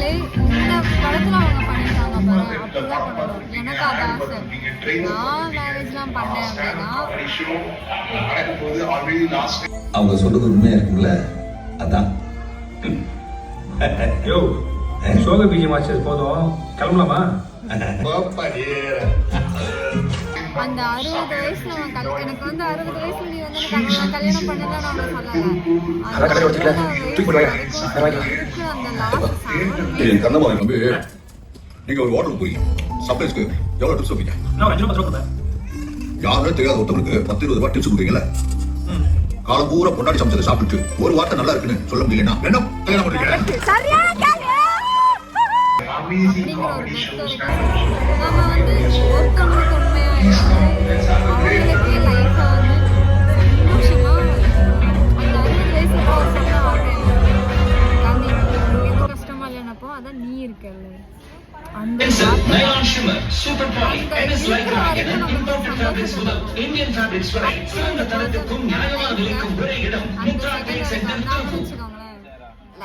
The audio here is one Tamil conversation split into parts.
பண்ணாலே இந்த படத்துல அவங்க பண்ணிருக்காங்க பாரு, அப்படிதான் பண்ணணும். எனக்கு அது ஆசை. நான் மேரேஜ்லாம் பண்ணேன் அப்படின்னா அவங்க சொல்றது உண்மையா இருக்குல்ல, அதான். யோ சோக பீஜமாச்சு போதும், கிளம்பலாமா? அந்த 60 வயசுல எனக்கு வந்து 60 வயசுல நீ வந்து கல்யாணம் பண்ணதான் நான் சொல்லல. என் கண்ணம்மா தம்பி, நீங்க ஒரு ஹோட்டலுக்கு போய் சர்ப்ரைஸ்க்கு எவ்வளவு டிப்ஸ் வைப்பீங்க? நான் 5 ரூபாய் கொடுப்பேன். யாருமே தெரியாத ஒருத்தவங்களுக்கு 10-20 ரூபாய் டிப்ஸ் கொடுக்குறீங்களா? காலம் பூரா பொண்டாடி சமைச்சதை சாப்பிட்டு ஒரு வார்த்தை நல்லா இருக்குன்னு சொல்ல முடியலன்னா என்ன கல்யாணம் பண்றீங்க? அப்படிங்கிற ஒரு நம்ம வந்து ஒருத்தவங்களுக்கு உண்மையா அவங்களுக்கே லைஃபை வந்து சந்தோஷமா அந்த 60 வயசுல சொன்ன காந்தி எது கஷ்டமா இல்லைன்னப்போ அதான் நீ இருக்கல அந்த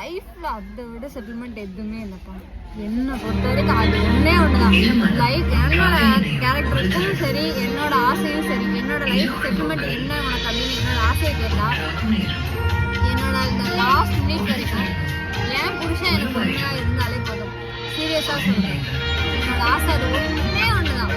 லைஃப்ல அதை விட செட்டில்மெண்ட் எதுவுமே இல்லைப்பா. என்னை பொறுத்த வரைக்கும் அது ஒன்னே ஒண்ணுதான். லைஃப் என்னோட கேரக்டருக்கும் சரி, என்னோட ஆசையும் சரி, என்னோட லைஃப் செட்டில்மெண்ட் என்ன உனக்கு அப்படின்னு என்னோட ஆசையை கேட்டா, என்னோட இந்த லாஸ்ட் மினிட் வரைக்கும் என் புருஷன் எனக்கு உண்மையா இருந்தாலே போதும். சீரியஸா சொல்றேன், என்னோட ஆசை அது ஒன்னே ஒண்ணுதான்.